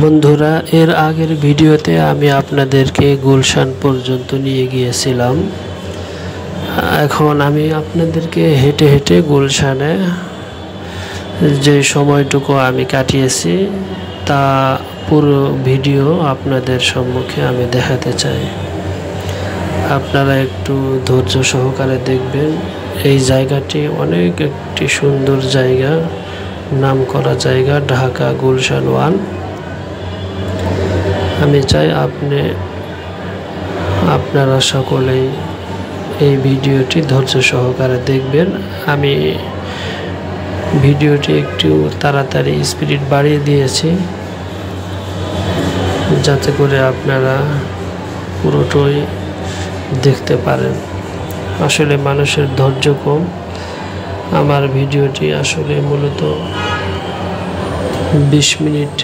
বন্ধুরা, এর আগের ভিডিওতে আমি আপনাদেরকে গুলশান পর্যন্ত নিয়ে গিয়েছিলাম। এখন আমি আপনাদেরকে হেঁটে হেঁটে গুলশানে যে সময়টুকু আমি কাটিয়েছি তা পুরো ভিডিও আপনাদের সম্মুখে আমি দেখাতে চাই। আপনারা একটু ধৈর্য সহকারে দেখবেন। এই জায়গাটি অনেক একটি সুন্দর জায়গা, নামকরা জায়গা, ঢাকা গুলশান 1। আমি চাই আপনারা সকলেই এই ভিডিওটি ধৈর্য সহকারে দেখবেন। আমি ভিডিওটি একটু তাড়াতাড়ি স্পিড বাড়িয়ে দিয়েছি যাতে করে আপনারা পুরোটাই দেখতে পারেন। আসলে মানুষের ধৈর্য কম। আমার ভিডিওটি আসলে মূলত 20 মিনিট,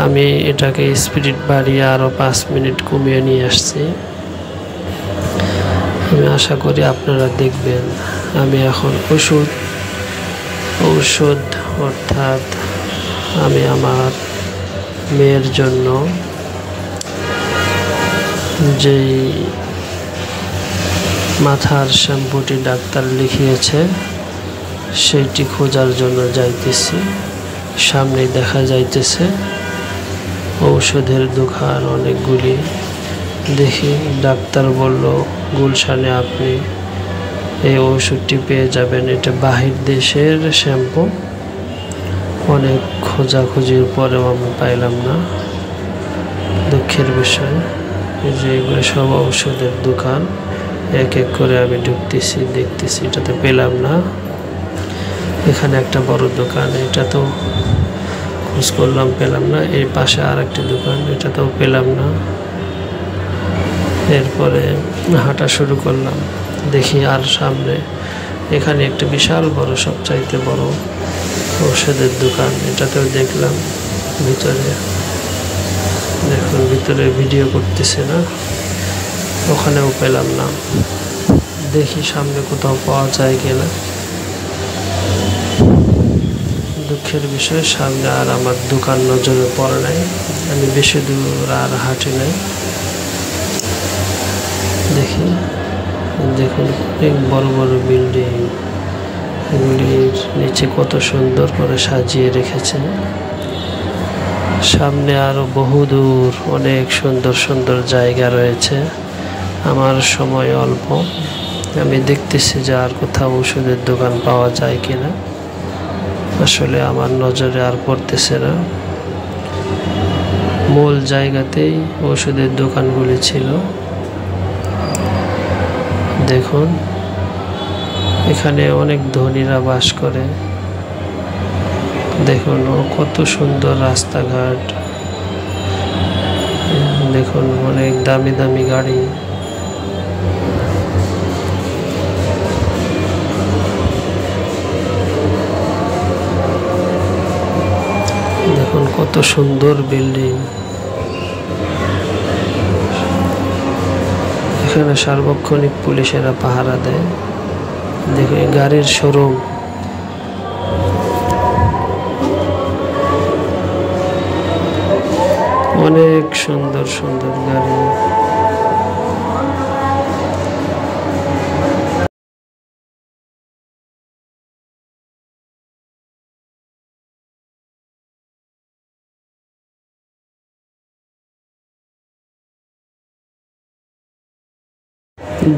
আমি এটাকে স্পিড বাড়িয়ে আরও 5 মিনিট কমিয়ে নিয়ে আসছি। আমি আশা করি আপনারা দেখবেন। আমি এখন ঔষধ অর্থাৎ আমি আমার মেয়ের জন্য যেই মাথার শ্যাম্পুটি ডাক্তার লিখিয়েছে সেইটি খোঁজার জন্য যাইতেছি। সামনে দেখা যাইতেছে ঔষধের দোকান অনেকগুলি। দেখি, ডাক্তার বলল গুলশানে আপনি এই ওষুধটি পেয়ে যাবেন। এটা বাহির দেশের শ্যাম্পু। অনেক খোঁজাখুঁজির পরেও আমি পাইলাম না, দুঃখের বিষয়। যে এগুলো সব ঔষধের দোকান, এক এক করে আমি ঢুকতেছি, দেখতেছি, এটাতে পেলাম না। এখানে একটা বড় দোকান, এটা তো খোঁজ করলাম, পেলাম না। এই পাশে আর একটি দোকান, এটাতেও পেলাম না। এরপরে হাঁটা শুরু করলাম, দেখি আর সামনে এখানে একটা বিশাল বড়, সবচাইতে বড় ঔষধের দোকান, এটাতেও দেখলাম। ভিতরে দেখুন, ভিতরে ভিডিও করতেছে না, ওখানেও পেলাম না। দেখি সামনে কোথাও পাওয়া যায় কিনা। দুঃখের বিষয়, সামনে আর আমার দোকান নজরে পড়ে নাই। আমি বেশি দূর আর হাঁটি নাই। দেখুন অনেক বড় বড় বিল্ডিং, এগুলির নিচে কত সুন্দর করে সাজিয়ে রেখেছে। সামনে আরো বহুদূর অনেক সুন্দর সুন্দর জায়গা রয়েছে। আমার সময় অল্প, আমি দেখতেছি যে আর কোথাও ওষুধের দোকান পাওয়া যায় কিনা। আসলে আমার নজরে আর পড়তেছে না। মূল জায়গাতেই ওষুধের দোকানগুলি ছিল। দেখুন, এখানে অনেক ধনীরা বাস করে। দেখুন কত সুন্দর রাস্তাঘাট, দেখুন অনেক দামি দামি গাড়ি। দেখুন কত সুন্দর বিল্ডিং। এখানে সার্বক্ষণিক পুলিশেরা পাহারা দেয়। দেখুন গাড়ির শোরুম, অনেক সুন্দর সুন্দর গাড়ি।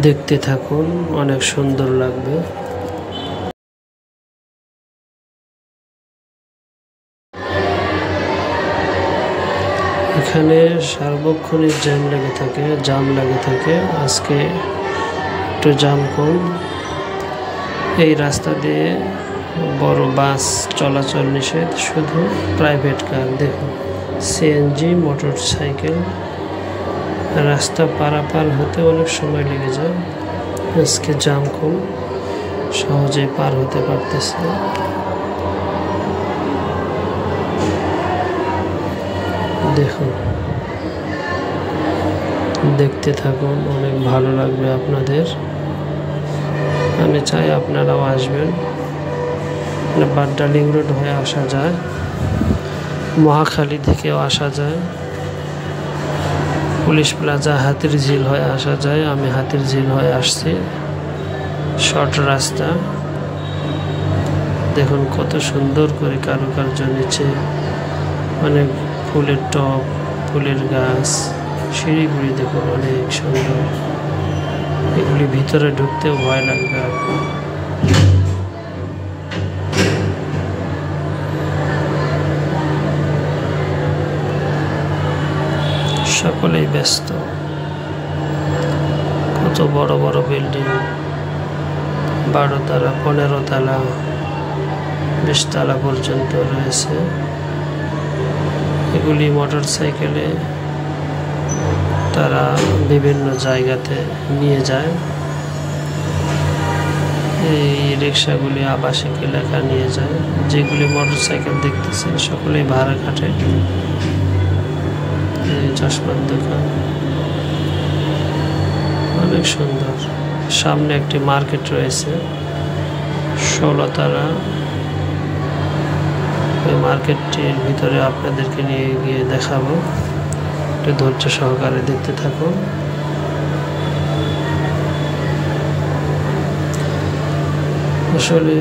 দেখতে থাকুন, অনেক সুন্দর লাগবে। এখানে সার্বক্ষণিক জ্যাম লেগে থাকে। আজকে একটু জ্যাম কম। এই রাস্তা দিয়ে বড় বাস চলাচল নিষেধ, শুধু প্রাইভেট কার। দেখুন সিএনজি, মোটর সাইকেল। রাস্তা পারাপার হতে অনেক সময় লেগে যায়। আজকে জ্যাম কম, সহজে পার হতে পারতেছে। দেখুন, দেখতে থাকুন, অনেক ভালো লাগবে আপনাদের। আমি চাই আপনারাও আসবেন। বাড্ডা লিং রোড হয়ে আসা যায়, মহাখালী থেকেও আসা যায়, পুলিশ প্লাজা হাতির ঝিল হয়ে আসা যায়। আমি হাতির ঝিল হয়ে আসছি, শর্ট রাস্তা। দেখুন কত সুন্দর করে কারুকার্য নিচে, অনেক ফুলের টব, ফুলের গাছ, সিঁড়িগুলি দেখুন অনেক সুন্দর। এগুলি ভিতরে ঢুকতেও ভয় লাগবে আপনার। সকলেই ব্যস্ত, কত বড় বড় বিল্ডিং, 12 তলা, 15 তলা, 20 তলা পর্যন্ত রয়েছে। এগুলি মোটর সাইকেলে তারা বিভিন্ন জায়গাতে নিয়ে যায়। এই রিক্সাগুলি আবাসিক এলাকা নিয়ে যায়। যেগুলি মোটর সাইকেল দেখতেছেন সকলেই ভাড়া খাটে। এই চশমার দোকান অনেক সুন্দর। সামনে একটি মার্কেট রয়েছে, 16 তলা। ওই মার্কেটটির ভিতরে আপনাদেরকে নিয়ে গিয়ে দেখাবো, একটু ধৈর্য সহকারে দেখতে থাকুন। আসলে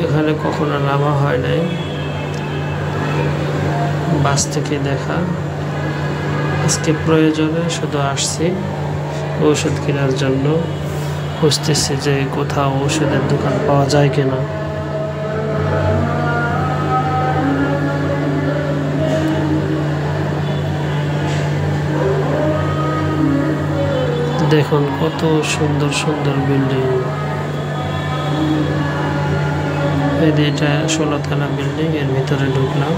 এখানে কখনো নামা হয় নাই, বাস থেকে দেখা। আজকে প্রয়োজনে শুধু আসছি ওষুধ কেনার জন্য, খুঁজতেছি যে কোথাও ওষুধের দোকান পাওয়া যায় কিনা। দেখুন কত সুন্দর সুন্দর বিল্ডিং। এটা 16 তলা বিল্ডিং, এর ভিতরে ঢুকলাম,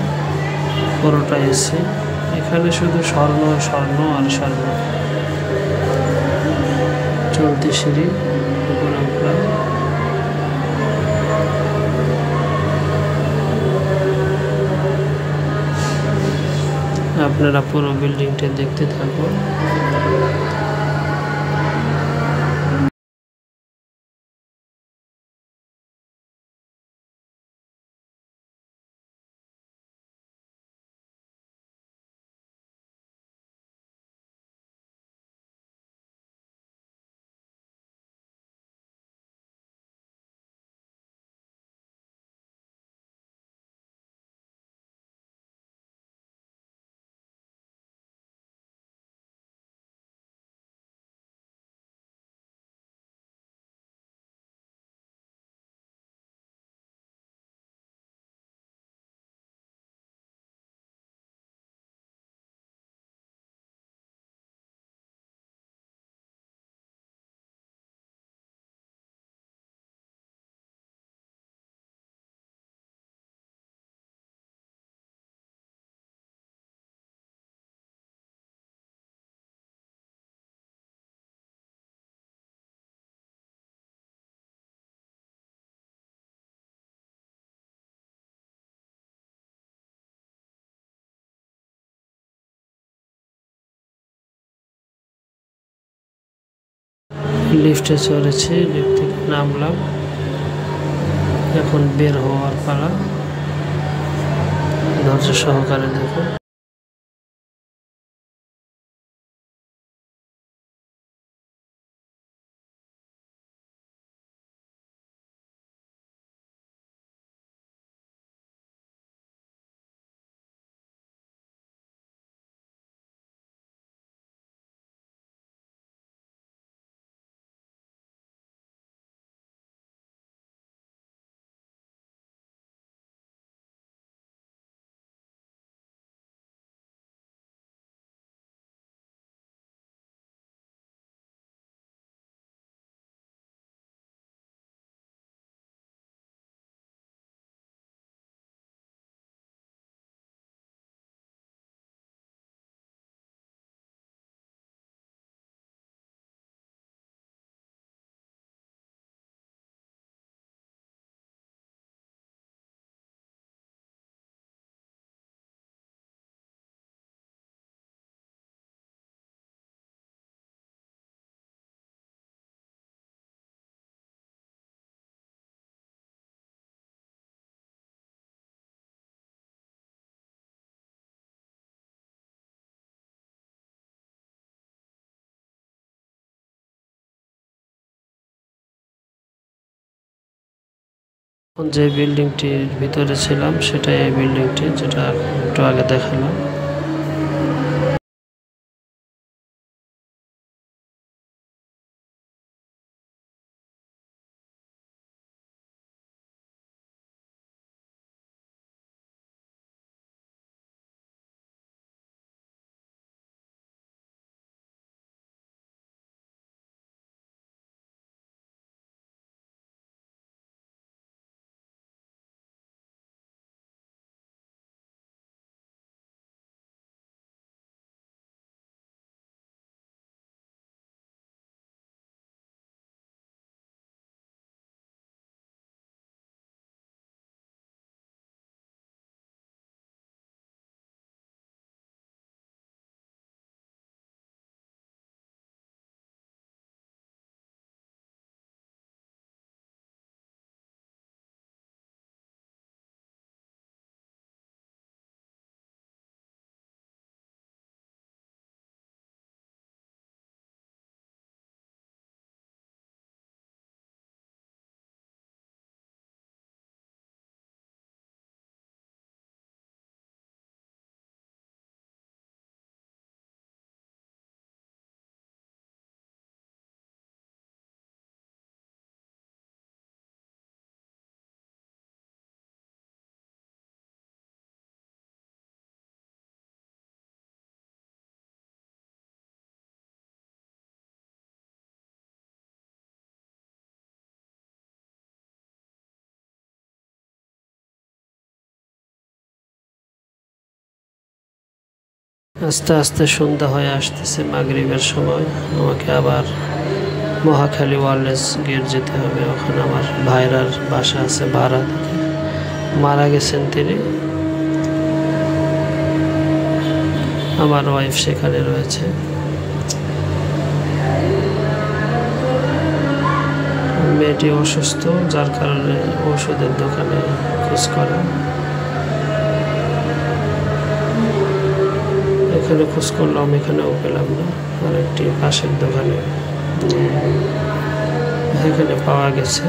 পুরোটা এসি। এখানে শুধু স্বর্ণ স্বর্ণ আর স্বর্ণ। চলতি সিঁড়ি, উপরে উঠলাম। আপনারা পুরো বিল্ডিংটা দেখতে থাকুন। লিফটে চড়েছি, লিফট থেকে নামলাম, এখন বের হওয়ার পালা। ধৈর্য সহকারে দেখুন। যে বিল্ডিংটির ভিতরে ছিলাম সেটাই এই বিল্ডিংটি, যেটা একটু আগে দেখালাম। আস্তে আস্তে সন্ধ্যা হয়ে আসতেছে, মাগরিবের সময়। আমাকে আবার মহাখালী ওয়ারলেস গেট যেতে হবে। ওখানে আমার ভাইরার বাসা আছে ভাড়া থেকে, মারা গেছেন তিনি। আমার ওয়াইফ সেখানে রয়েছে। মেয়েটি অসুস্থ, যার কারণে ওষুধের দোকানে খোঁজ করা। এখানে খোঁজ করলাম, এখানেও পেলাম না। আর একটি পাশের দোকানে এখানে পাওয়া গেছে।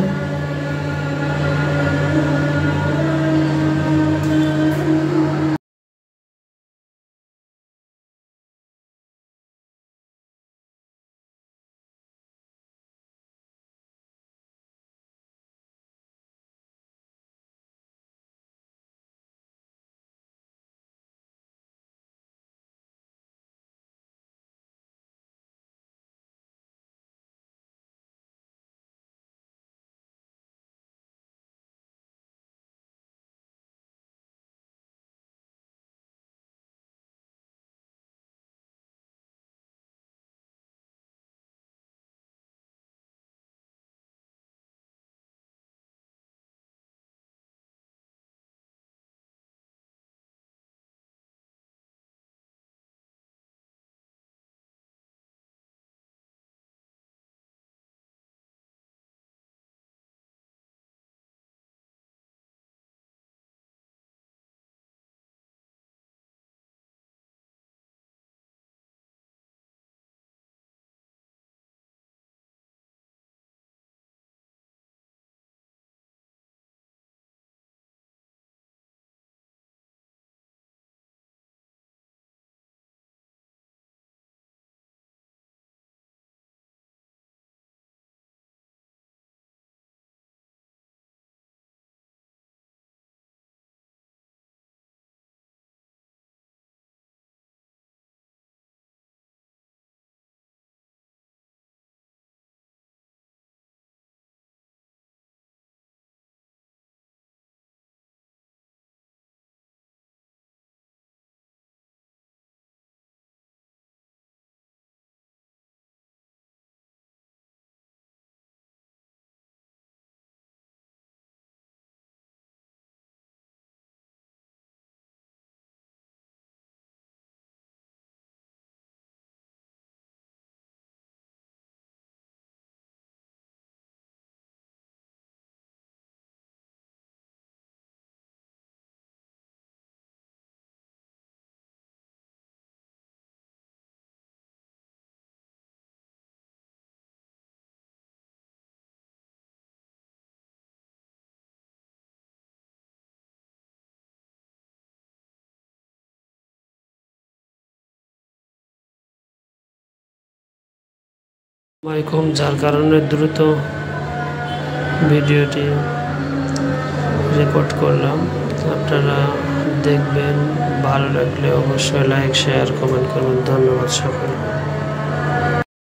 কম, যার কারণে দ্রুত ভিডিওটি রেকর্ড করলাম। আপনারা দেখবেন, ভালো লাগলে অবশ্যই লাইক, শেয়ার, কমেন্ট করবেন। ধন্যবাদ সকলকে।